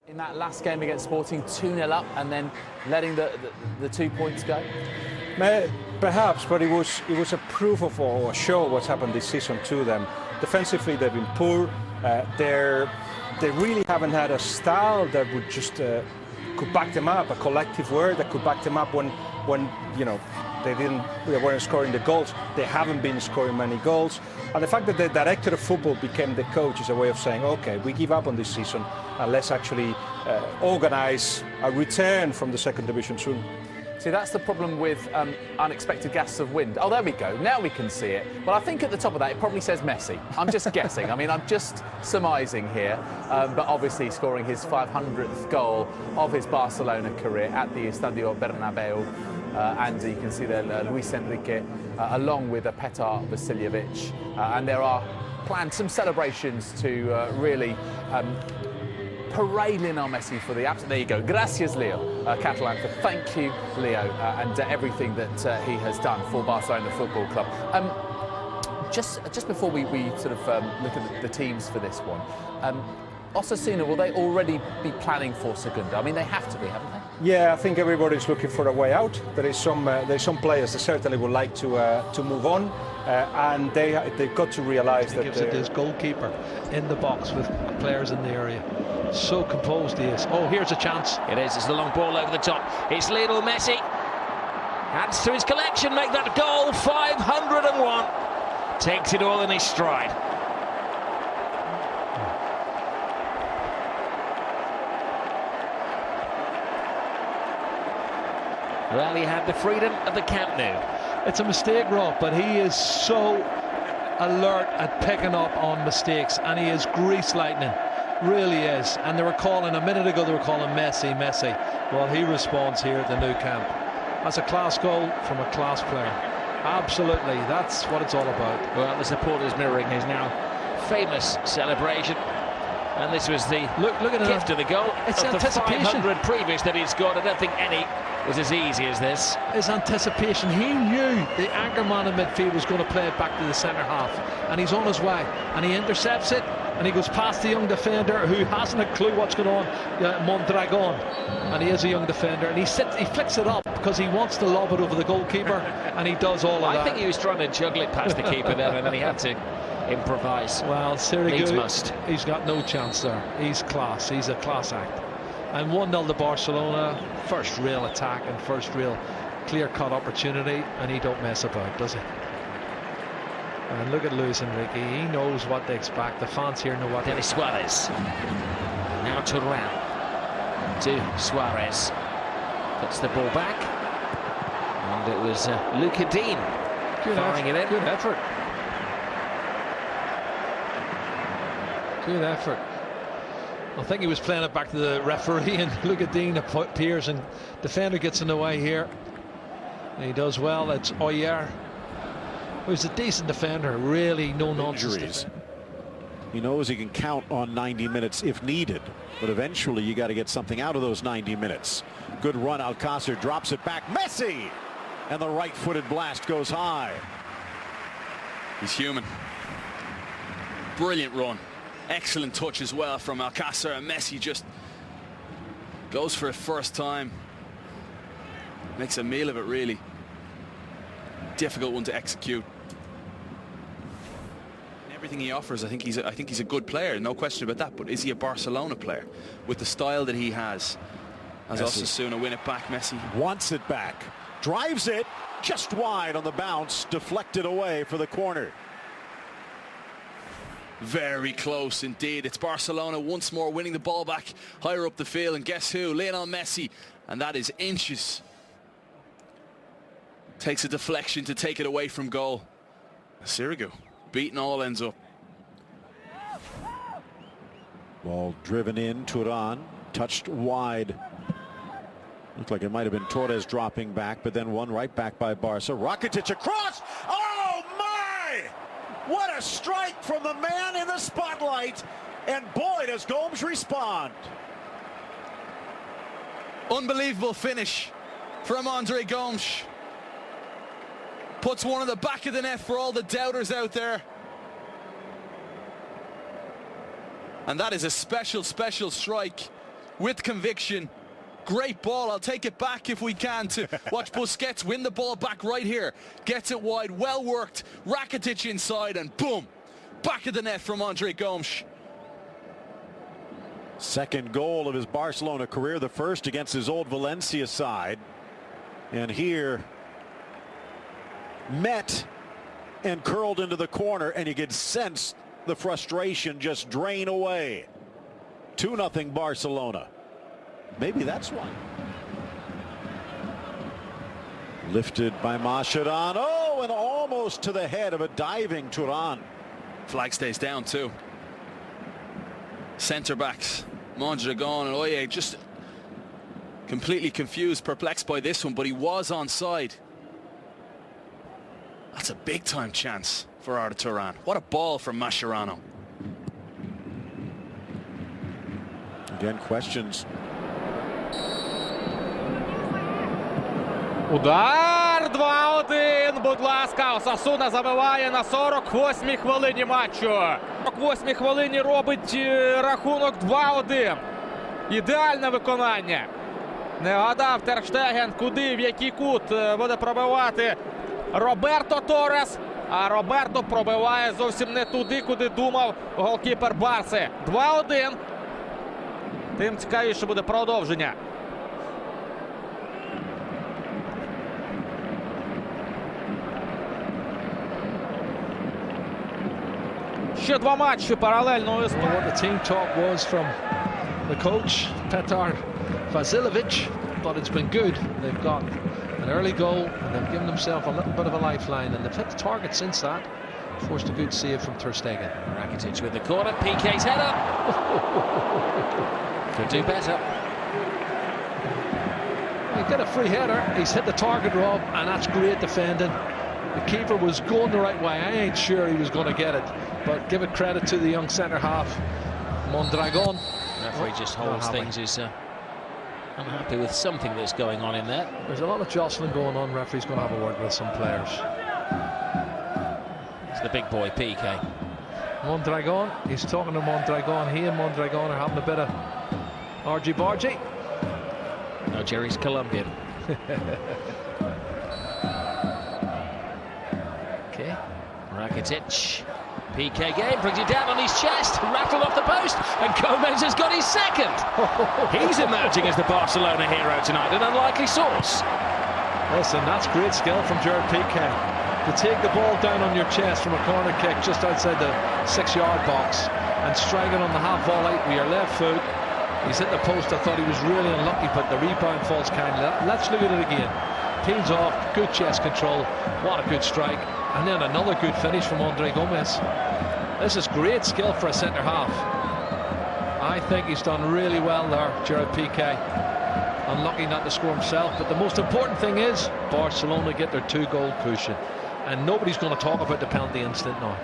In that last game against Sporting, 2-0 up and then letting the 2 points go? Perhaps, but it was a proof of or a show of what's happened this season to them. Defensively, they've been poor. They really haven't had a style that would just could back them up, a collective word that could back them up when you know they weren't scoring the goals. They haven't been scoring many goals, and the fact that the director of football became the coach is a way of saying, okay, we give up on this season and let's actually organise a return from the second division soon. See, that's the problem with unexpected gusts of wind. Oh, there we go. Now we can see it. Well, I think at the top of that, it probably says Messi. I'm just guessing. I mean, I'm just surmising here. But obviously scoring his 500th goal of his Barcelona career at the Estadio Bernabeu. And you can see there Luis Enrique, along with Petar Vasiljevic. And there are planned some celebrations to really parade Lionel Messi for the absence. There you go. Gracias, Leo, Catalan, for thank you, Leo, and everything that he has done for Barcelona Football Club. Just before we sort of look at the teams for this one, Osasuna, will they already be planning for Segunda? I mean, they have to be, haven't they? Yeah, I think everybody's looking for a way out. There's some players that certainly would like to move on, and they've got to realise that gives it to his goalkeeper in the box with players in the area. So composed he is. Oh, here's a chance. It is. It's the long ball over the top. It's Lionel Messi. Adds to his collection. Make that goal. 501. Takes it all in his stride. Well, he had the freedom of the Camp Nou. It's a mistake, Rob, but he is so alert at picking up on mistakes, and he is grease lightning. Really is. And they were calling, a minute ago, they were calling Messi. Well, he responds here at the Nou Camp. That's a class goal from a class player. Absolutely, that's what it's all about. Well, the supporters mirroring his now famous celebration. And this was the look at gift of the goal. It's of anticipation. The 500 previous that he's scored. I don't think any was as easy as this. His anticipation. He knew the anchor man in midfield was going to play it back to the centre half, and he's on his way, and he intercepts it, and he goes past the young defender who hasn't a clue what's going on, Mondragon, and he is a young defender, and he flicks it up because he wants to lob it over the goalkeeper, and he does all of that. I think he was trying to juggle it past the keeper there, and then he had to improvise. Well, Sirigu, he's got no chance there. He's class. He's a class act. And 1-0 to Barcelona. First real attack and first real clear-cut opportunity, and he don't mess about, does he? And look at Luis Enrique. He knows what they expect. The fans here know what they expect. Suarez. Now Turan to Suarez. Puts the ball back. And it was Luca Dean firing it in. Good effort. Good effort. I think he was playing it back to the referee, and Luca Dean appears, and defender gets in the way here. And he does well. It's Oyer, who's a decent defender, really no nonsense. He knows he can count on 90 minutes if needed, but eventually you got to get something out of those 90 minutes. Good run. Alcácer drops it back. Messi! And the right-footed blast goes high. He's human. Brilliant run. Excellent touch as well from Alcácer, and Messi just goes for it first time. Makes a meal of it, really. Difficult one to execute. Everything he offers, I think he's a good player, no question about that. But is he a Barcelona player with the style that he has? As Osasuna win it back, Messi wants it back, drives it just wide on the bounce, deflected away for the corner. Very close indeed. It's Barcelona once more winning the ball back higher up the field, and guess who? Lionel Messi, and that is inches. Takes a deflection to take it away from goal. Sirigu beating all ends up. Ball driven in. Turan touched wide. Looked like it might have been Torres dropping back, but then won right back by Barca. Rakitic across. Oh my! What a strike from the man in the spotlight, and boy does Gomes respond. Unbelievable finish from Andre Gomes. Puts one in the back of the net for all the doubters out there. And that is a special strike. with conviction. Great ball. I'll take it back if we can to watch Busquets win the ball back right here. Gets it wide, well worked. Rakitic inside and boom, back of the net from Andre Gomes. Second goal of his Barcelona career, the first against his old Valencia side. And here, met and curled into the corner, and you could sense the frustration just drain away. 2-0 Barcelona. Maybe that's why. Lifted by Mascherano. Oh, and almost to the head of a diving Turan. Flag stays down too. Centre backs Mondragon and Oye just completely confused, perplexed by this one, but he was onside. That's a big time chance for Arda Turan. What a ball from Mascherano. Again, questions. Удар 2-1, будь ласка, Осасуна забиває на 48-й хвилині матчу. 48-й хвилині робить рахунок 2-1. Ідеальне виконання. Не гадав Тер Штеген, куди, в який кут буде пробивати Роберто Торрес. А Роберто пробиває зовсім не туди, куди думав голкіпер Барси. 2-1. Тим цікавіше буде продовження. Ще два матчі паралельно. What the team talk was from the coach, Petar Vasiljevic, but it's been good. They've got an early goal and they've given themselves a little bit of a lifeline, and they've hit the target since that. Forced a good save from Ter Stegen. Rakitic with the corner, PK's header. Could do better. He got a free header, he's hit the target, Rob, and that's great defending. The keeper was going the right way. I ain't sure he was going to get it, but give it credit to the young centre half, Mondragon. Referee just holds things. He's unhappy with something that's going on in there. There's a lot of jostling going on. Referee's going to have a word with some players. It's the big boy, PK. Mondragon, he's talking to Mondragon. He and Mondragon are having a bit of argy-bargy. No, Jerry's Colombian. Okay. Rakitic. PK game, brings it down on his chest, rattled off the post, and Gomez has got his second. He's emerging as the Barcelona hero tonight, an unlikely source. Listen, that's great skill from Gerard Piqué. To take the ball down on your chest from a corner kick just outside the 6-yard box and strike it on the half volley with your left foot. He's hit the post. I thought he was really unlucky, but the rebound falls kindly. Let's look at it again. Teams off, good chest control. What a good strike. And then another good finish from Andre Gomez. This is great skill for a centre half. I think he's done really well there, Gerard Piqué. Unlucky not to score himself, but the most important thing is Barcelona get their 2-goal cushion. And nobody's going to talk about the penalty incident now.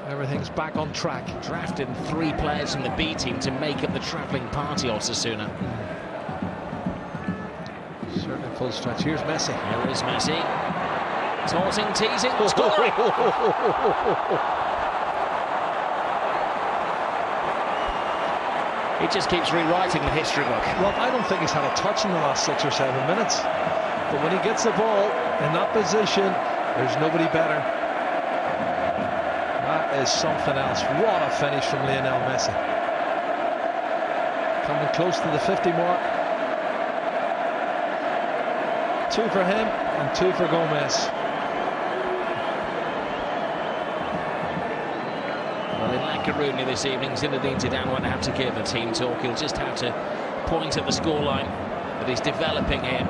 Everything's back on track. Drafted 3 players from the B team to make up the travelling party, Osasuna. Certainly full stretch. Here's Messi. Here is Messi. Taunting, teasing, scoring! He just keeps rewriting the history book. Well, I don't think he's had a touch in the last 6 or 7 minutes. But when he gets the ball in that position, there's nobody better. That is something else. What a finish from Lionel Messi. Coming close to the 50 mark. 2 for him and 2 for Gomez. Well, in La Coruña this evening, Zinedine Zidane won't have to give a team talk. He'll just have to point at the scoreline that he's developing here.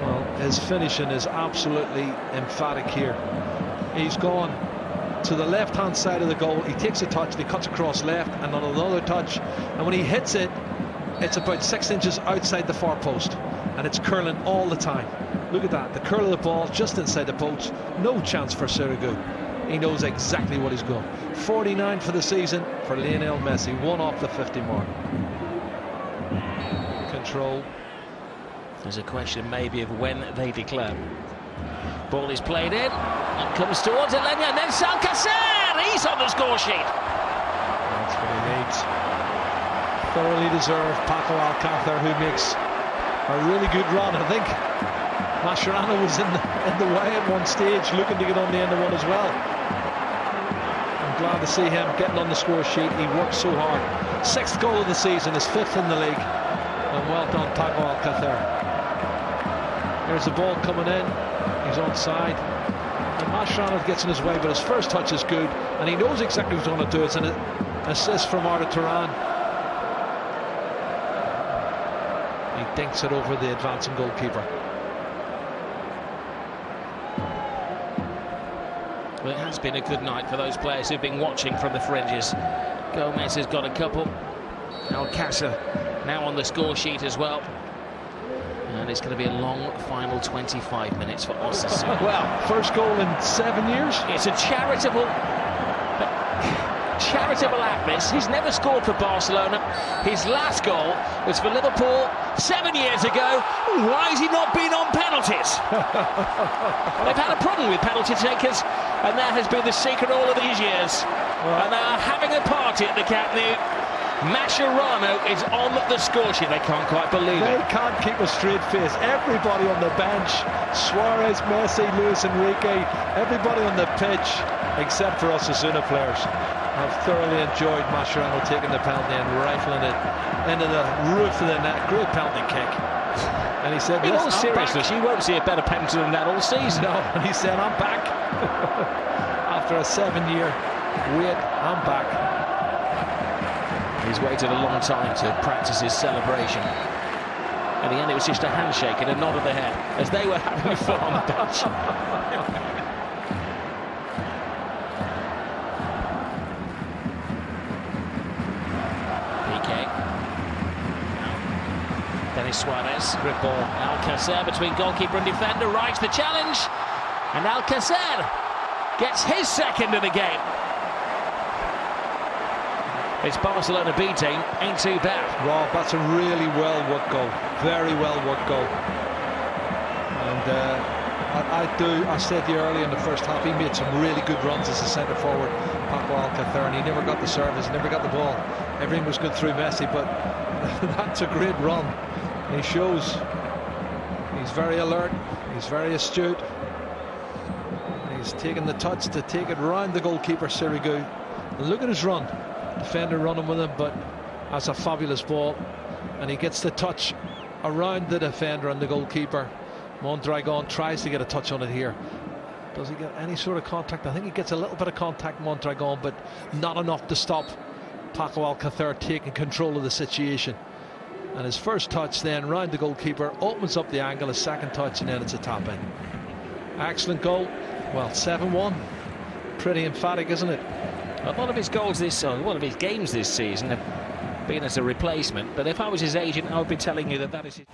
Well, his finishing is absolutely emphatic here. He's gone to the left-hand side of the goal. He takes a touch, he cuts across left, and on another touch. And when he hits it, it's about 6 inches outside the far post. And it's curling all the time. Look at that, the curl of the ball just inside the post. No chance for Sirigu. He knows exactly what he's going. 49 for the season for Lionel Messi, 1 off the 50 mark. Control, There's a question maybe of when they declare. Ball is played in, and comes towards Elenia, and then Alcacer! He's on the score sheet. That's what he needs. Thoroughly deserved. Paco Alcacer, who makes a really good run. I think Mascherano was in the way at one stage, looking to get on the end of one as well. I'm glad to see him getting on the score sheet. He worked so hard. 6th goal of the season, his 5th in the league. And well done, Paco Alcacer. Here's the ball coming in. He's onside. And Mascherano gets in his way, but his first touch is good, and he knows exactly what's going to do. It's an assist from Arda Turan. He dinks it over the advancing goalkeeper. Well, it has been a good night for those players who've been watching from the fringes. Gomez has got a couple. Alcacer now on the score sheet as well. And it's going to be a long final 25 minutes for Osasuna. Well, first goal in 7 years. It's a charitable act, this. He's never scored for Barcelona. His last goal was for Liverpool 7 years ago. Why has he not been on penalties? They've had a problem with penalty takers, and that has been the secret all of these years. And they are having a party at the Camp Nou. Mascherano is on the score sheet. They can't quite believe it. They can't keep a straight face. Everybody on the bench, Suarez, Messi, Luis Enrique, everybody on the pitch, except for Osasuna players, have thoroughly enjoyed Mascherano taking the penalty and rifling it into the roof of the net. Great penalty kick. And he said, in all seriousness, you won't see a better penalty than that all season. No, and he said, I'm back. After a 7-year wait, I'm back. He's waited a long time to practice his celebration. In the end, it was just a handshake and a nod of the head as they were having fun on the bench. PK. Dennis Suarez. Grip ball. Alcacer between goalkeeper and defender. Rides the challenge. And Alcacer gets his second of the game. It's Barcelona B team, ain't too bad. Rob, that's a really well-worked goal. Very well-worked goal. And I said to you earlier in the first half, he made some really good runs as a centre-forward, Paco Alcacer, and he never got the service, never got the ball. Everything was good through Messi, but that's a great run. And he shows he's very alert, he's very astute. He's taking the touch to take it round the goalkeeper, Sirigu. And look at his run. Defender running with him, but that's a fabulous ball, and he gets the touch around the defender and the goalkeeper. Mondragon tries to get a touch on it here. Does he get any sort of contact? I think he gets a little bit of contact, Mondragon, but not enough to stop Paco Alcacer taking control of the situation. And his first touch then round the goalkeeper opens up the angle, his second touch, and then it's a tap in. Excellent goal. Well, 7-1, pretty emphatic, isn't it? A lot of his goals one of his games this season have been as a replacement, but if I was his agent, I would be telling you that is his...